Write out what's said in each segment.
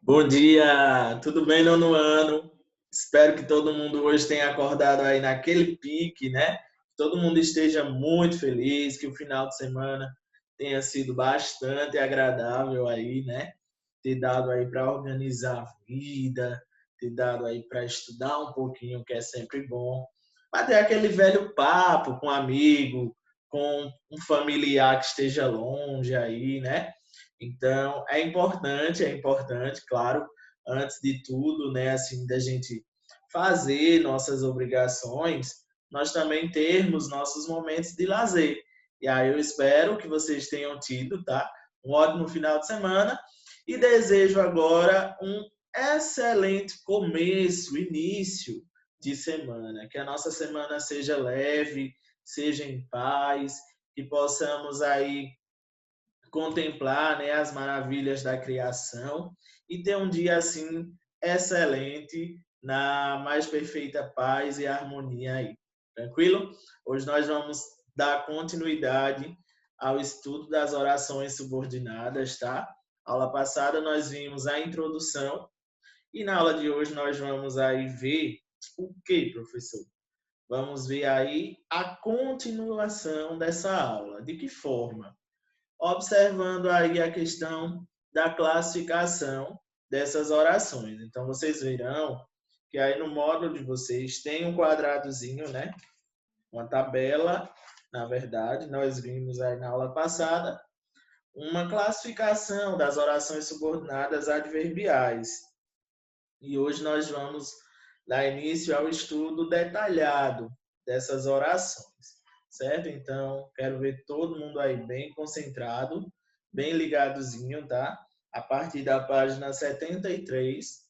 Bom dia, tudo bem, nono ano? Espero que todo mundo hoje tenha acordado aí naquele pique, né? Que todo mundo esteja muito feliz, que o final de semana tenha sido bastante agradável aí, né? Ter dado aí para organizar a vida, ter dado aí para estudar um pouquinho, que é sempre bom. Bater aquele velho papo com um amigo, com um familiar que esteja longe aí, né? Então, é importante, claro, antes de tudo, né, assim, da gente fazer nossas obrigações, nós também termos nossos momentos de lazer. E aí eu espero que vocês tenham tido, tá? Um ótimo final de semana e desejo agora um excelente começo, início de semana. Que a nossa semana seja leve, seja em paz, que possamos aí contemplar, né, as maravilhas da criação e ter um dia assim excelente na mais perfeita paz e harmonia aí. Tranquilo? Hoje nós vamos dar continuidade ao estudo das orações subordinadas, tá? Aula passada nós vimos a introdução e na aula de hoje nós vamos aí ver o que, professor? Vamos ver aí a continuação dessa aula. De que forma? Observando aí a questão da classificação dessas orações. Então, vocês verão que aí no módulo de vocês tem um quadradozinho, né? Uma tabela, na verdade, nós vimos aí na aula passada, uma classificação das orações subordinadas adverbiais. E hoje nós vamos dar início ao estudo detalhado dessas orações, certo? Então, quero ver todo mundo aí bem concentrado, bem ligadozinho, tá? A partir da página 73,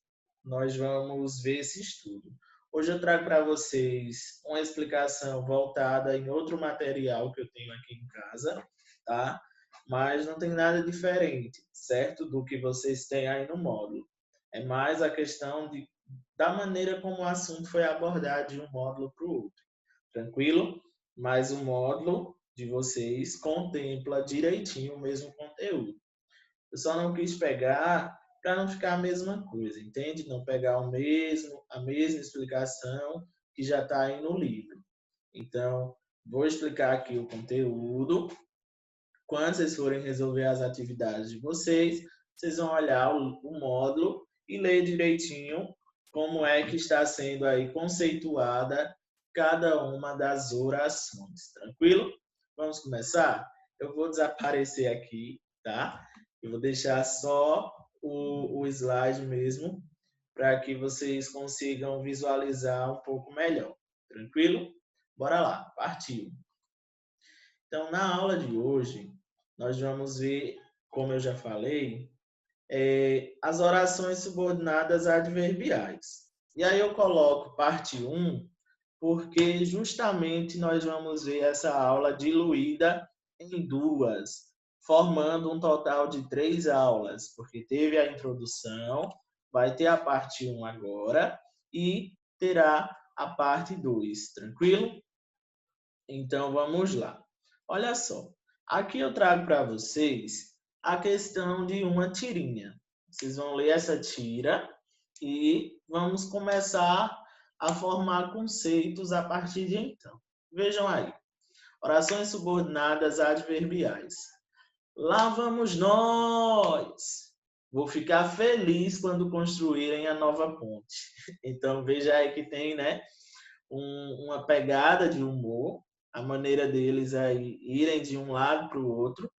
nós vamos ver esse estudo. Hoje eu trago para vocês uma explicação voltada em outro material que eu tenho aqui em casa, tá? Mas não tem nada diferente, certo? Do que vocês têm aí no módulo. É mais a questão da maneira como o assunto foi abordado de um módulo para o outro. Tranquilo? Mas o módulo de vocês contempla direitinho o mesmo conteúdo. Eu só não quis pegar para não ficar a mesma coisa, entende? Não pegar a mesma explicação que já está aí no livro. Então, vou explicar aqui o conteúdo. Quando vocês forem resolver as atividades de vocês, vocês vão olhar o módulo e ler direitinho como é que está sendo aí conceituada cada uma das orações. Tranquilo? Vamos começar? Eu vou desaparecer aqui, tá? Eu vou deixar só o slide mesmo para que vocês consigam visualizar um pouco melhor. Tranquilo? Bora lá, partiu. Então, na aula de hoje, nós vamos ver, como eu já falei, as orações subordinadas adverbiais. E aí eu coloco parte 1, porque justamente nós vamos ver essa aula diluída em duas, formando um total de 3 aulas, porque teve a introdução, vai ter a parte 1 agora e terá a parte 2, tranquilo? Então vamos lá. Olha só, aqui eu trago para vocês a questão de uma tirinha. Vocês vão ler essa tira e vamos começar a formar conceitos a partir de então. Vejam aí. Orações subordinadas adverbiais. Lá vamos nós! Vou ficar feliz quando construírem a nova ponte. Então veja aí que tem, né, uma pegada de humor, a maneira deles aí irem de um lado para o outro.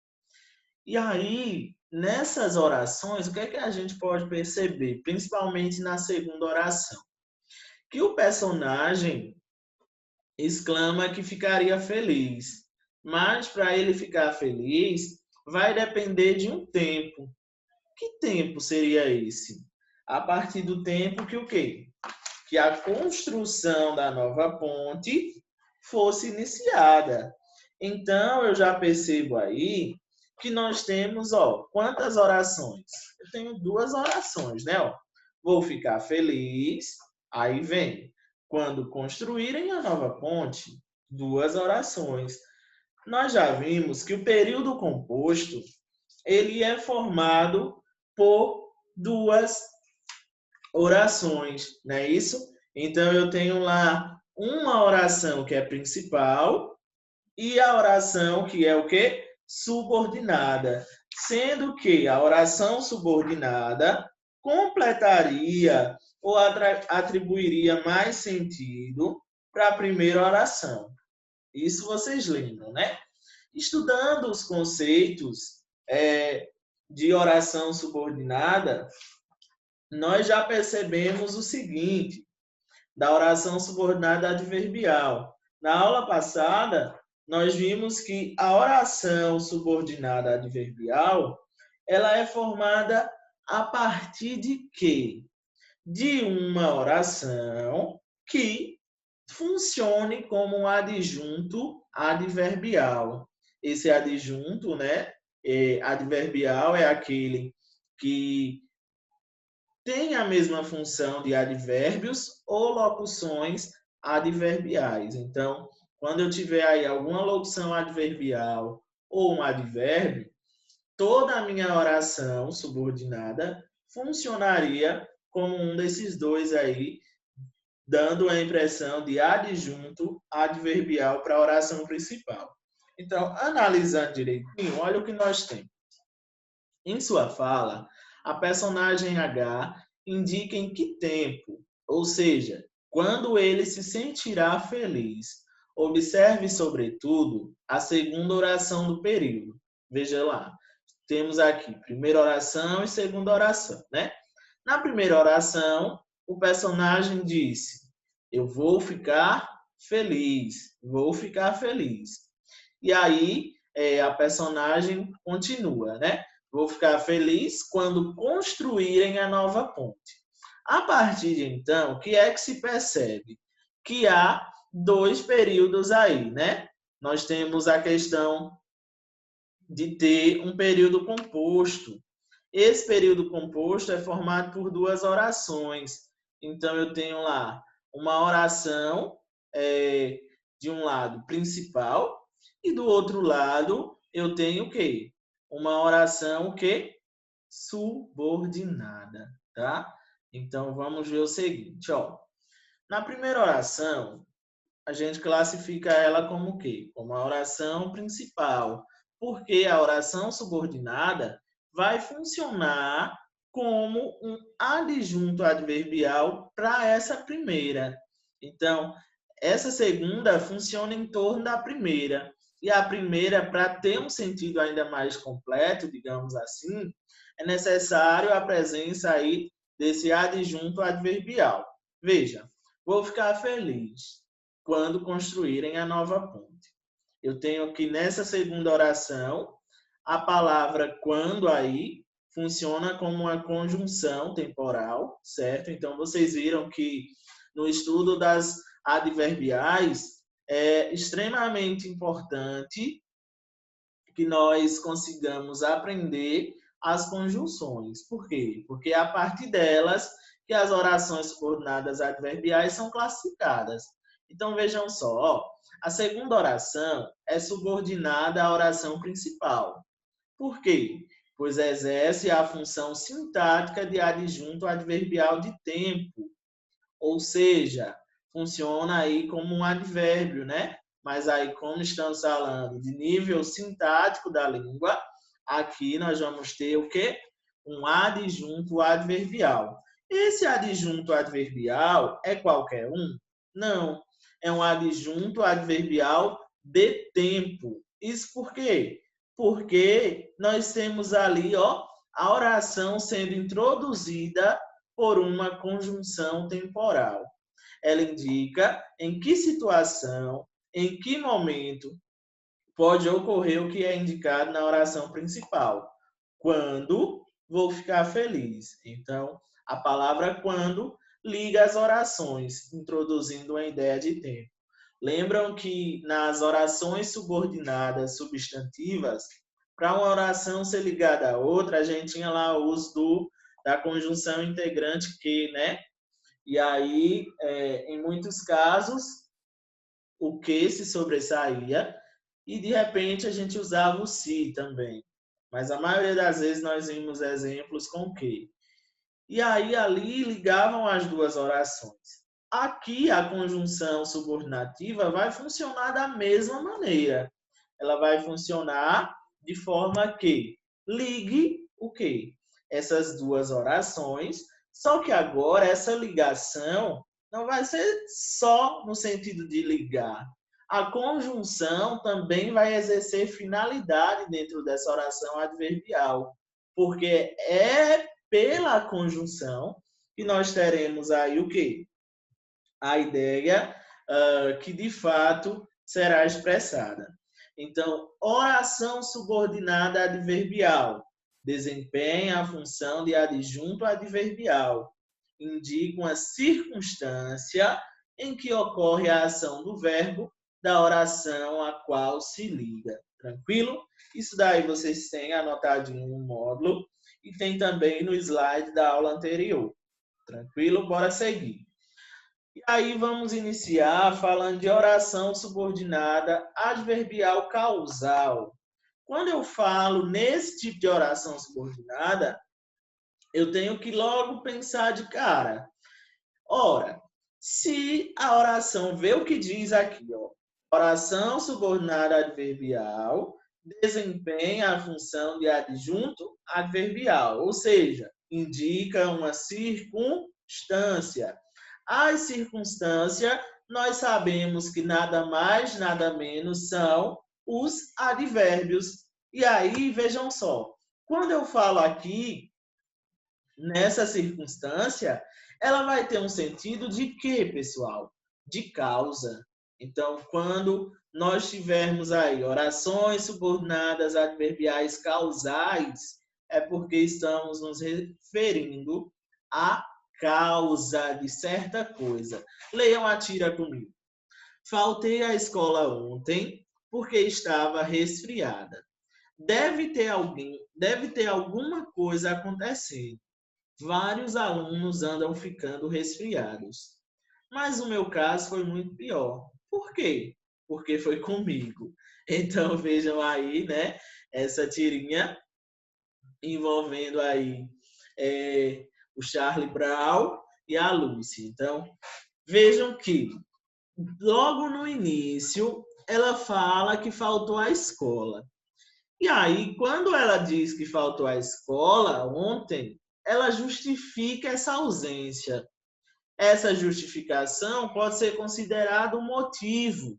E aí, nessas orações, o que é que a gente pode perceber, principalmente na segunda oração? Que o personagem exclama que ficaria feliz, mas para ele ficar feliz, vai depender de um tempo. Que tempo seria esse? A partir do tempo que o quê? Que a construção da nova ponte fosse iniciada. Então, eu já percebo aí que nós temos, ó, quantas orações? Eu tenho 2 orações, né? Ó, vou ficar feliz, aí vem. Quando construírem a nova ponte, 2 orações. Nós já vimos que o período composto, ele é formado por duas orações, não é isso? Então, eu tenho lá uma oração que é principal e a oração que é o quê? Subordinada. Sendo que a oração subordinada completaria ou atribuiria mais sentido para a primeira oração. Isso vocês lembram, né? Estudando os conceitos de oração subordinada, nós já percebemos o seguinte, da oração subordinada adverbial. Na aula passada, nós vimos que a oração subordinada adverbial, ela é formada a partir de quê? De uma oração que funcione como um adjunto adverbial. Esse adjunto, né, adverbial é aquele que tem a mesma função de advérbios ou locuções adverbiais. Então, quando eu tiver aí alguma locução adverbial ou um advérbio, toda a minha oração subordinada funcionaria como um desses dois aí, dando a impressão de adjunto adverbial para a oração principal. Então, analisando direitinho, olha o que nós temos. Em sua fala, a personagem H indica em que tempo, ou seja, quando ele se sentirá feliz. Observe, sobretudo, a segunda oração do período. Veja lá, temos aqui primeira oração e segunda oração, né? Na primeira oração, o personagem disse: eu vou ficar feliz, vou ficar feliz. E aí, a personagem continua, né? Vou ficar feliz quando construírem a nova ponte. A partir de então, o que é que se percebe? Que há dois períodos aí, né? Nós temos a questão de ter um período composto. Esse período composto é formado por duas orações. Então, eu tenho lá uma oração de um lado principal e do outro lado eu tenho o quê? Uma oração o quê? Subordinada, tá? Então, vamos ver o seguinte, ó. Na primeira oração, a gente classifica ela como o quê? Como a oração principal, porque a oração subordinada vai funcionar como um adjunto adverbial para essa primeira. Então, essa segunda funciona em torno da primeira. E a primeira, para ter um sentido ainda mais completo, digamos assim, é necessário a presença aí desse adjunto adverbial. Veja, vou ficar feliz quando construírem a nova ponte. Eu tenho aqui nessa segunda oração a palavra quando aí funciona como uma conjunção temporal, certo? Então vocês viram que no estudo das adverbiais é extremamente importante que nós consigamos aprender as conjunções. Por quê? Porque é a partir delas que as orações subordinadas adverbiais são classificadas. Então, vejam só, ó, a segunda oração é subordinada à oração principal. Por quê? Pois exerce a função sintática de adjunto adverbial de tempo, ou seja, funciona aí como um advérbio, né? Mas aí, como estamos falando de nível sintático da língua, aqui nós vamos ter o quê? Um adjunto adverbial. Esse adjunto adverbial é qualquer um? Não. É um adjunto adverbial de tempo. Isso por quê? Porque nós temos ali, ó, a oração sendo introduzida por uma conjunção temporal. Ela indica em que situação, em que momento pode ocorrer o que é indicado na oração principal. Quando vou ficar feliz. Então, a palavra quando liga as orações, introduzindo a ideia de tempo. Lembram que nas orações subordinadas substantivas, para uma oração ser ligada a outra, a gente tinha lá o uso da conjunção integrante que, né? E aí, em muitos casos, o que se sobressaía e, de repente, a gente usava o se também. Mas a maioria das vezes nós vimos exemplos com o que. e aí ali ligavam as duas orações. Aqui a conjunção subordinativa vai funcionar da mesma maneira. Ela vai funcionar de forma que ligue o quê? Essas duas orações, só que agora essa ligação não vai ser só no sentido de ligar. A conjunção também vai exercer finalidade dentro dessa oração adverbial, porque é pela conjunção que nós teremos aí o quê? A ideia que de fato será expressada. Então, oração subordinada adverbial desempenha a função de adjunto adverbial, indica uma circunstância em que ocorre a ação do verbo da oração a qual se liga. Tranquilo? Isso daí vocês têm anotadinho no módulo e tem também no slide da aula anterior. Tranquilo? Bora seguir. E aí vamos iniciar falando de oração subordinada adverbial causal. Quando eu falo nesse tipo de oração subordinada, eu tenho que logo pensar de cara. Ora, se a oração vê o que diz aqui, ó, oração subordinada adverbial desempenha a função de adjunto adverbial, ou seja, indica uma circunstância. As circunstâncias, nós sabemos que nada mais, nada menos são os advérbios. E aí, vejam só, quando eu falo aqui, nessa circunstância, ela vai ter um sentido de quê, pessoal? De causa. Então, quando nós tivermos aí orações subordinadas adverbiais causais, é porque estamos nos referindo à causa de certa coisa. Leiam a tira comigo. Faltei à escola ontem porque estava resfriada. Deve ter alguma coisa acontecendo. Vários alunos andam ficando resfriados. Mas o meu caso foi muito pior. Por quê? Porque foi comigo. Então vejam aí, né, essa tirinha envolvendo aí o Charlie Brown e a Lucy. Então vejam que logo no início ela fala que faltou à escola. E aí, quando ela diz que faltou à escola ontem, ela justifica essa ausência. Essa justificação pode ser considerada um motivo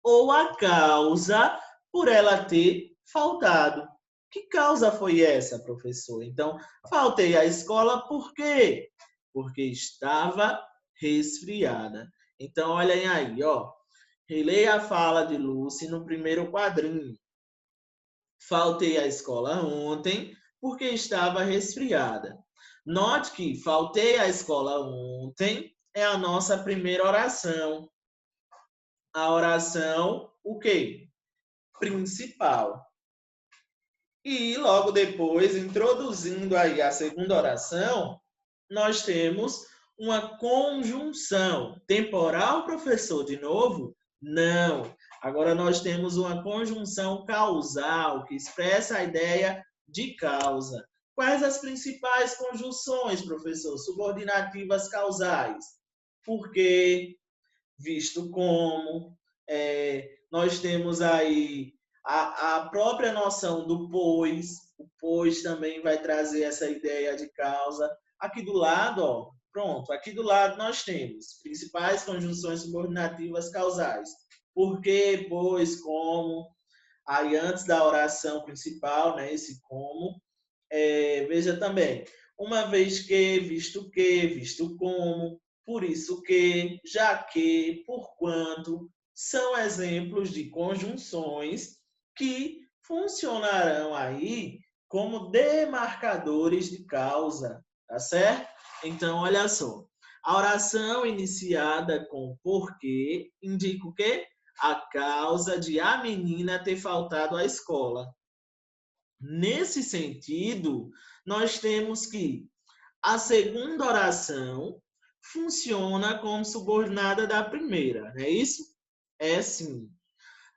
ou a causa por ela ter faltado. Que causa foi essa, professor? Então, faltei à escola por quê? Porque estava resfriada. Então, olhem aí, ó. Releia a fala de Lucy no primeiro quadrinho. Faltei à escola ontem porque estava resfriada. Note que faltei à escola ontem é a nossa primeira oração. A oração, o quê? Principal. E logo depois, introduzindo aí a segunda oração, nós temos uma conjunção. Temporal, professor, de novo? Não. Agora nós temos uma conjunção causal, que expressa a ideia de causa. Quais as principais conjunções, professor? Subordinativas causais. Porque, visto como, nós temos aí a própria noção do pois. O pois também vai trazer essa ideia de causa. Aqui do lado, ó, pronto, aqui do lado nós temos principais conjunções subordinativas causais. Por quê, pois, como. Aí antes da oração principal, né, esse como. Veja também, uma vez que, visto como, por isso que, já que, porquanto, são exemplos de conjunções que funcionarão aí como demarcadores de causa, tá certo? Então, olha só. A oração iniciada com porquê indica o quê? A causa de a menina ter faltado à escola. Nesse sentido, nós temos que a segunda oração funciona como subordinada da primeira, não é isso? É sim.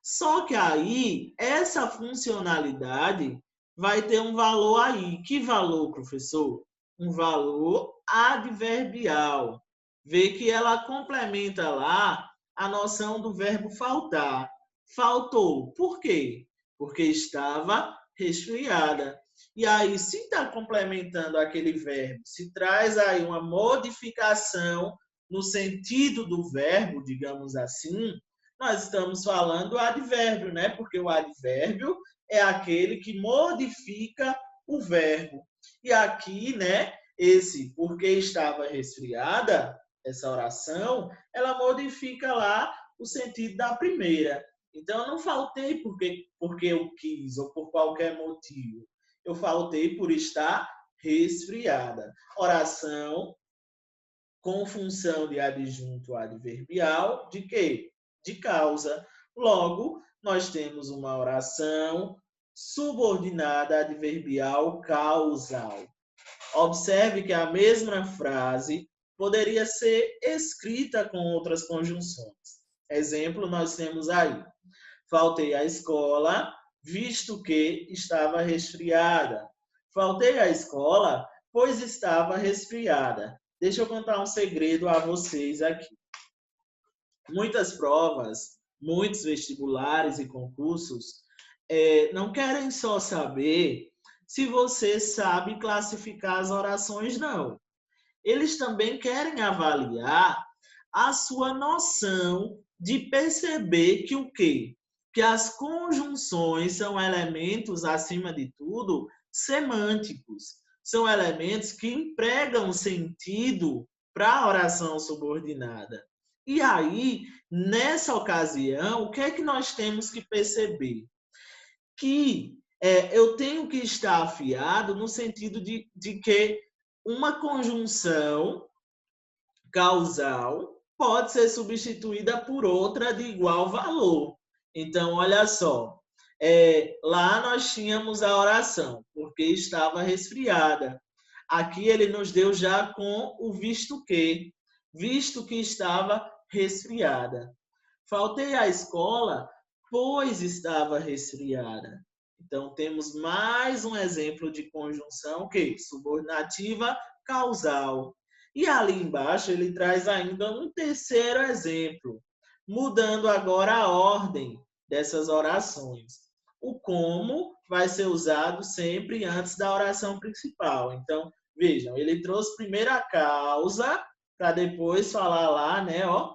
Só que aí, essa funcionalidade vai ter um valor aí. Que valor, professor? um valor adverbial. Vê que ela complementa lá a noção do verbo faltar. Faltou. Por quê? Porque estava resfriada. E aí, se está complementando aquele verbo, se traz aí uma modificação no sentido do verbo, digamos assim, nós estamos falando do advérbio, né? Porque o advérbio é aquele que modifica o verbo. E aqui, né, esse porque estava resfriada, essa oração, ela modifica lá o sentido da primeira. Então, eu não faltei porque eu quis ou por qualquer motivo. Eu faltei por estar resfriada. Oração com função de adjunto adverbial de quê? De causa. Logo, nós temos uma oração subordinada adverbial causal. Observe que a mesma frase poderia ser escrita com outras conjunções. Exemplo, nós temos aí: faltei à escola, visto que estava resfriada. Faltei à escola, pois estava resfriada. Deixa eu contar um segredo a vocês aqui. Muitas provas, muitos vestibulares e concursos não querem só saber se você sabe classificar as orações, não. Eles também querem avaliar a sua noção de perceber que o quê? Que as conjunções são elementos, acima de tudo, semânticos. São elementos que empregam sentido para a oração subordinada. E aí, nessa ocasião, o que é que nós temos que perceber? Que eu tenho que estar afiado no sentido de que uma conjunção causal pode ser substituída por outra de igual valor. Então, olha só, lá nós tínhamos a oração, porque estava resfriada. Aqui ele nos deu já com o visto que estava resfriada. Faltei à escola, pois estava resfriada. Então, temos mais um exemplo de conjunção que subordinativa causal. E ali embaixo ele traz ainda um terceiro exemplo, mudando agora a ordem dessas orações. O como vai ser usado sempre antes da oração principal. Então, vejam, ele trouxe primeiro a causa, para depois falar lá, né, ó,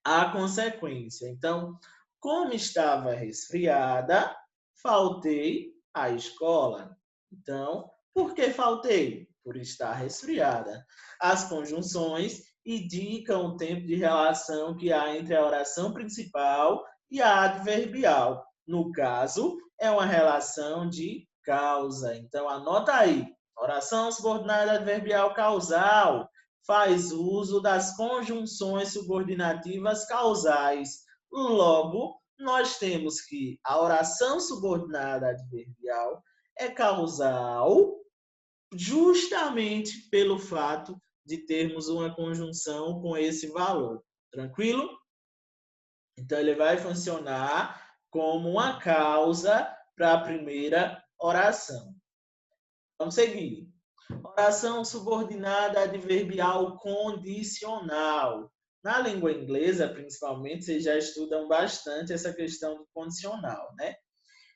a consequência. Então, como estava resfriada, faltei à escola. Então, por que faltei? Por estar resfriada. As conjunções indicam o tempo de relação que há entre a oração principal e a adverbial. No caso, é uma relação de causa. Então, anota aí. Oração subordinada adverbial causal faz uso das conjunções subordinativas causais. Logo, nós temos que a oração subordinada adverbial é causal justamente pelo fato de termos uma conjunção com esse valor. Tranquilo? Então, ele vai funcionar como uma causa para a primeira oração. Vamos seguir. Oração subordinada adverbial condicional. Na língua inglesa, principalmente, vocês já estudam bastante essa questão do condicional, né?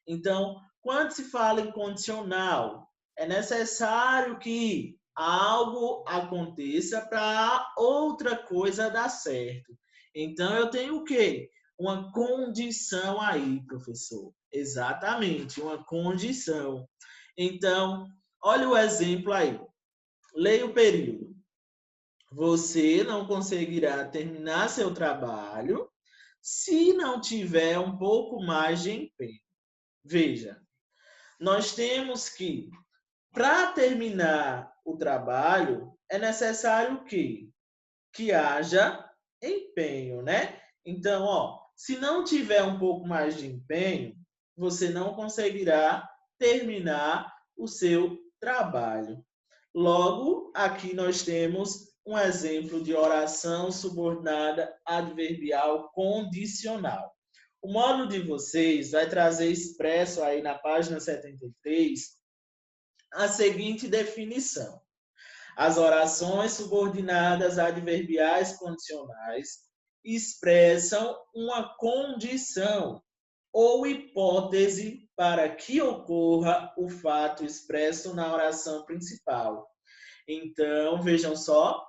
Então, quando se fala em condicional, é necessário que algo aconteça para outra coisa dar certo. Então, eu tenho o quê? Uma condição aí, professor. Exatamente, uma condição. Então, olha o exemplo aí. Leia o período. Você não conseguirá terminar seu trabalho se não tiver um pouco mais de empenho. Veja, nós temos que, para terminar o trabalho, é necessário que haja empenho, né? Então, ó, se não tiver um pouco mais de empenho, você não conseguirá terminar o seu trabalho. Logo, aqui nós temos um exemplo de oração subordinada adverbial condicional. O módulo de vocês vai trazer expresso aí na página 73 a seguinte definição. As orações subordinadas adverbiais condicionais expressam uma condição ou hipótese para que ocorra o fato expresso na oração principal. Então, vejam só,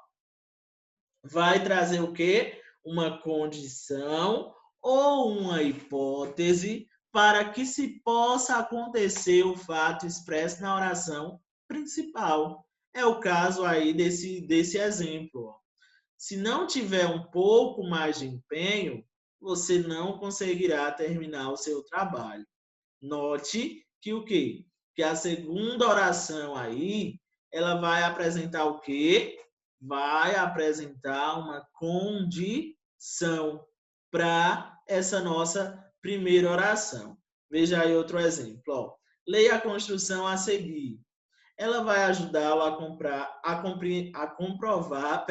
vai trazer o quê? Uma condição ou uma hipótese para que se possa acontecer o fato expresso na oração principal. É o caso aí desse exemplo. Se não tiver um pouco mais de empenho, você não conseguirá terminar o seu trabalho. Note que o quê? Que a segunda oração aí, ela vai apresentar o quê? Vai apresentar uma condição para essa nossa primeira oração. Veja aí outro exemplo. Ó. Leia a construção a seguir. Ela vai ajudá-lo a comprovar,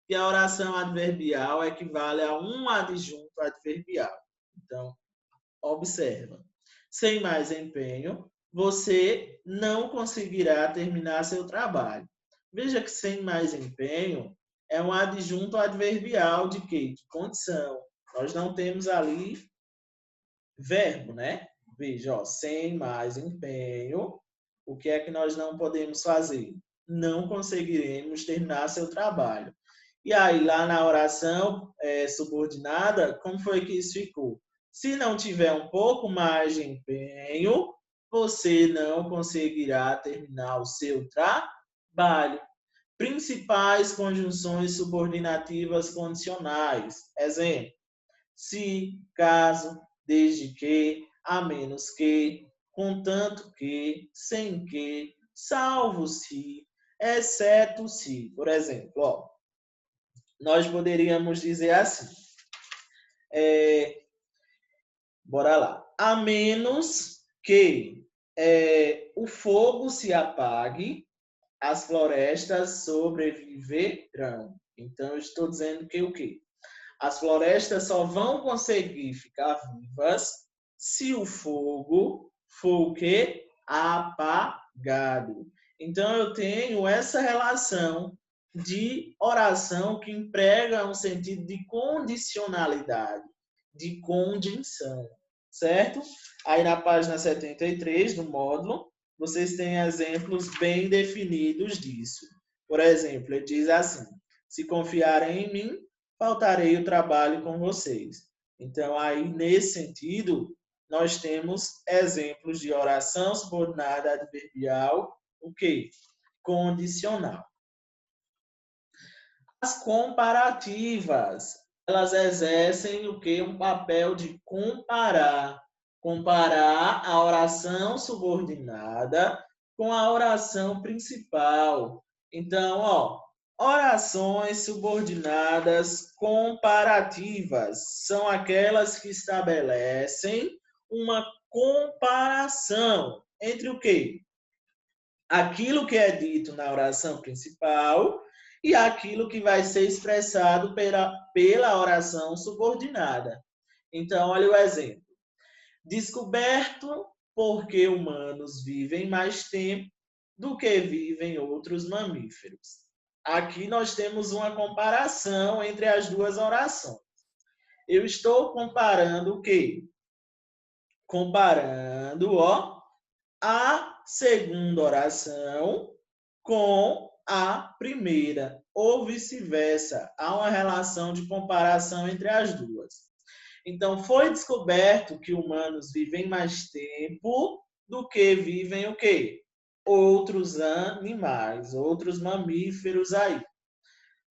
que a oração adverbial equivale a um adjunto adverbial. Então, observa. Sem mais empenho, você não conseguirá terminar seu trabalho. Veja que sem mais empenho é um adjunto adverbial de quê? De condição. Nós não temos ali verbo, né? Veja, ó, sem mais empenho, o que é que nós não podemos fazer? Não conseguiremos terminar seu trabalho. E aí, lá na oração subordinada, como foi que isso ficou? Se não tiver um pouco mais de empenho, você não conseguirá terminar o seu trabalho. Principais conjunções subordinativas condicionais. Exemplo: se, caso, desde que, a menos que, contanto que, sem que, salvo se, exceto se. Por exemplo, ó, nós poderíamos dizer assim, bora lá, a menos que o fogo se apague, as florestas sobreviverão. Então, eu estou dizendo que o quê? As florestas só vão conseguir ficar vivas se o fogo for o quê? Apagado. Então, eu tenho essa relação de oração que emprega um sentido de condicionalidade, de conjunção, certo? Aí na página 73 do módulo, vocês têm exemplos bem definidos disso. Por exemplo, ele diz assim: se confiarem em mim, faltarei o trabalho com vocês. Então, aí, nesse sentido, nós temos exemplos de oração subordinada adverbial, o quê? Condicional. As comparativas, elas exercem o quê? Um papel de comparar. Comparar a oração subordinada com a oração principal. Então, ó, orações subordinadas comparativas são aquelas que estabelecem uma comparação entre o quê? Aquilo que é dito na oração principal e aquilo que vai ser expressado pela oração subordinada. Então, olha o exemplo. Descoberto porque humanos vivem mais tempo do que vivem outros mamíferos. Aqui nós temos uma comparação entre as duas orações. Eu estou comparando o quê? Comparando, ó, a segunda oração com a primeira, ou vice-versa. Há uma relação de comparação entre as duas. Então, foi descoberto que humanos vivem mais tempo do que vivem o quê? Outros animais, outros mamíferos aí.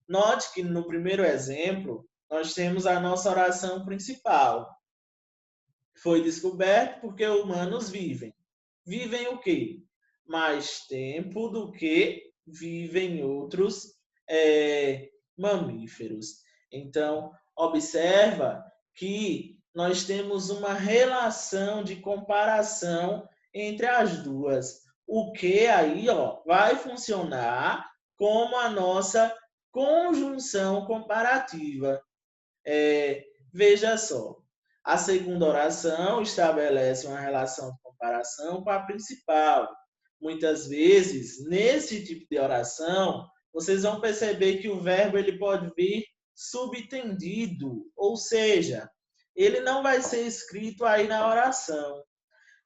Note que no primeiro exemplo, nós temos a nossa oração principal. Foi descoberto porque humanos vivem. Vivem o quê? Mais tempo do que vivem outros mamíferos. Então, observa que nós temos uma relação de comparação entre as duas. O que aí, ó, vai funcionar como a nossa conjunção comparativa. Veja só, a segunda oração estabelece uma relação de comparação com a principal. muitas vezes, nesse tipo de oração, vocês vão perceber que o verbo ele pode vir subtendido, ou seja, ele não vai ser escrito aí na oração.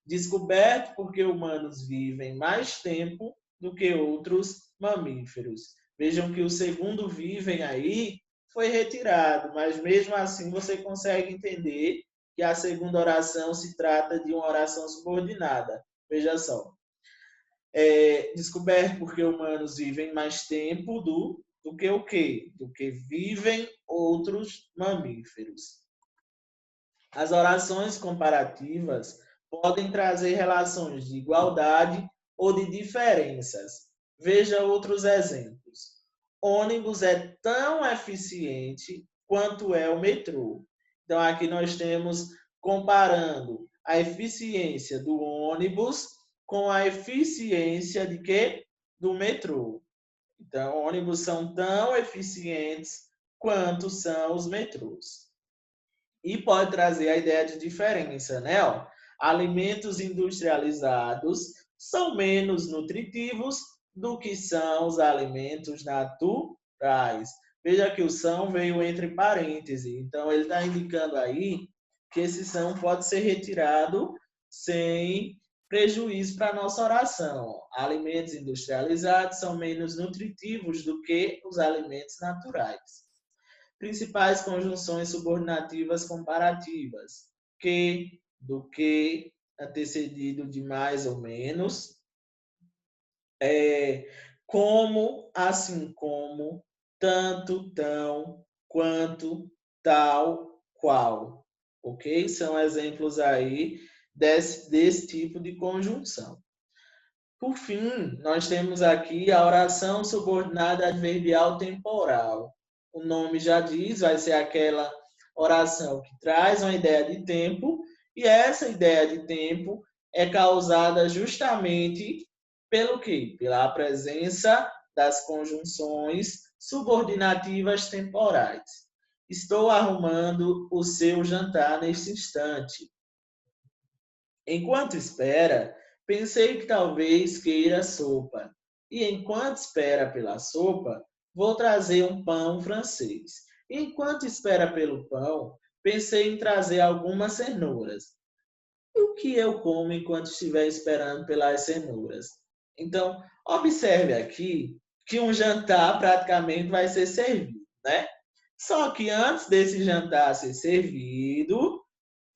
Descoberto porque humanos vivem mais tempo do que outros mamíferos. Vejam que o segundo vivem aí foi retirado, mas mesmo assim você consegue entender que a segunda oração se trata de uma oração subordinada. Veja só. Descoberto porque humanos vivem mais tempo do que o quê? Do que vivem outros mamíferos. As orações comparativas podem trazer relações de igualdade ou de diferenças. Veja outros exemplos. Ônibus é tão eficiente quanto é o metrô. Então, aqui nós temos comparando a eficiência do ônibus com a eficiência de quê? Do metrô. Então, ônibus são tão eficientes quanto são os metrôs. E pode trazer a ideia de diferença, né? Ó, alimentos industrializados são menos nutritivos do que são os alimentos naturais. Veja que o são veio entre parênteses. Então, ele está indicando aí que esse são pode ser retirado sem prejuízo para a nossa oração. Alimentos industrializados são menos nutritivos do que os alimentos naturais. Principais conjunções subordinativas comparativas. Que, do que, antecedido de mais ou menos. Como, assim como, tanto, tão, quanto, tal, qual. Ok? São exemplos aí desse tipo de conjunção. Por fim, nós temos aqui a oração subordinada adverbial temporal. O nome já diz, vai ser aquela oração que traz uma ideia de tempo, e essa ideia de tempo é causada justamente pelo quê? Pela presença das conjunções subordinativas temporais. Estou arrumando o seu jantar neste instante. Enquanto espera, pensei que talvez queira sopa. E enquanto espera pela sopa, vou trazer um pão francês. E enquanto espera pelo pão, pensei em trazer algumas cenouras. E o que eu como enquanto estiver esperando pelas cenouras? Então, observe aqui que um jantar praticamente vai ser servido, né? Só que antes desse jantar ser servido,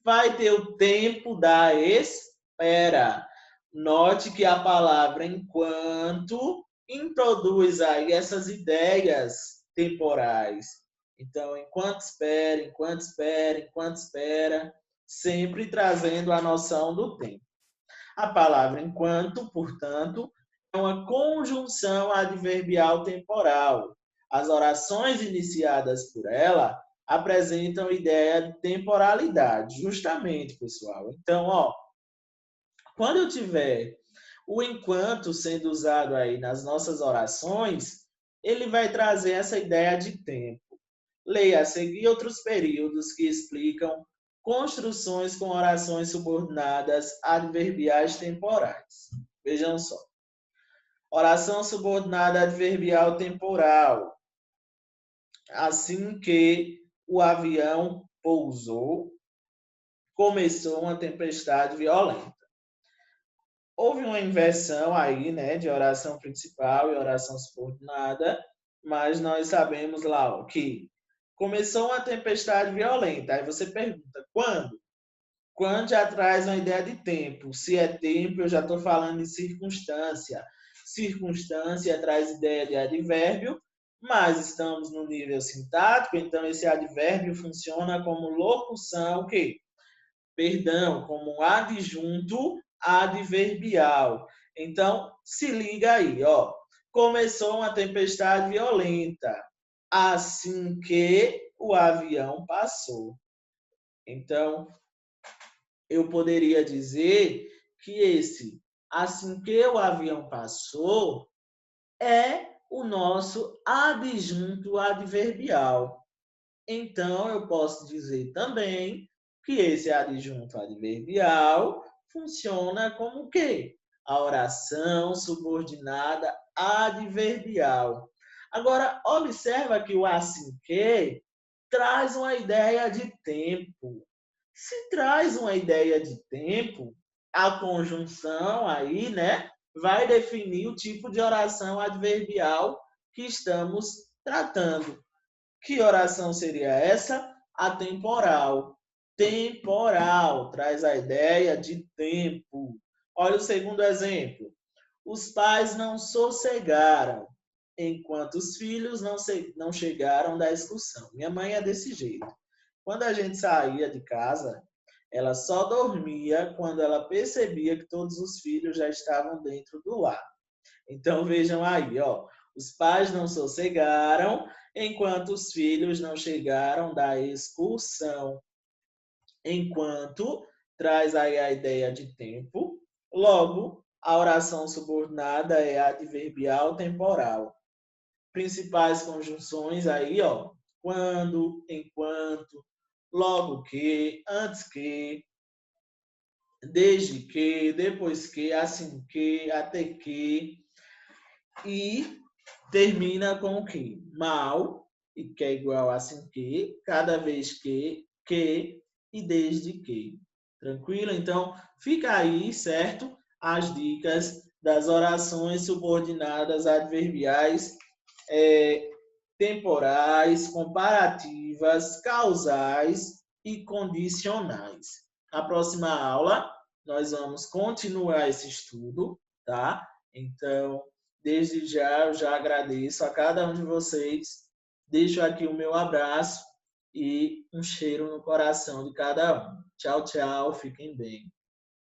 vai ter o tempo da espera. Note que a palavra enquanto introduz aí essas ideias temporais. Então, enquanto espera, enquanto espera, enquanto espera, sempre trazendo a noção do tempo. A palavra enquanto, portanto, é uma conjunção adverbial temporal. As orações iniciadas por ela apresentam ideia de temporalidade, justamente, pessoal. Então, ó, quando eu tiver o enquanto sendo usado aí nas nossas orações, ele vai trazer essa ideia de tempo. Leia a seguir outros períodos que explicam construções com orações subordinadas adverbiais temporais. Vejam só. Oração subordinada adverbial temporal. Assim que o avião pousou, começou uma tempestade violenta. Houve uma inversão aí, né, de oração principal e oração subordinada, mas nós sabemos lá ó, que começou uma tempestade violenta. Aí você pergunta, quando? Quando já traz uma ideia de tempo. Se é tempo, eu já estou falando em circunstância. Circunstância traz ideia de advérbio, mas estamos no nível sintático, então esse advérbio funciona como locução, o quê? Perdão, como um adjunto adverbial. Então, se liga aí, ó. Começou uma tempestade violenta, assim que o avião passou. Então, eu poderia dizer que esse, assim que o avião passou, é o nosso adjunto adverbial. Então, eu posso dizer também que esse adjunto adverbial funciona como o quê? a oração subordinada adverbial. Agora, observa que o assim que traz uma ideia de tempo. Se traz uma ideia de tempo, a conjunção aí, né, vai definir o tipo de oração adverbial que estamos tratando. Que oração seria essa? Atemporal. Temporal traz a ideia de tempo. Olha o segundo exemplo. Os pais não sossegaram enquanto os filhos não chegaram da excursão. Minha mãe é desse jeito. Quando a gente saía de casa, ela só dormia quando ela percebia que todos os filhos já estavam dentro do lar. Então vejam aí, ó, os pais não sossegaram enquanto os filhos não chegaram da excursão. Enquanto traz aí a ideia de tempo, logo a oração subordinada é adverbial temporal. Principais conjunções aí, ó, quando, enquanto, logo que, antes que, desde que, depois que, assim que, até que, e termina com o que? Mal, e que é igual a assim que, cada vez que e desde que. Tranquilo? Então, fica aí, certo? As dicas das orações subordinadas adverbiais temporais, comparativas, causais e condicionais. Na próxima aula, nós vamos continuar esse estudo, tá? Então, desde já, eu já agradeço a cada um de vocês. Deixo aqui o meu abraço e um cheiro no coração de cada um. Tchau, tchau. Fiquem bem.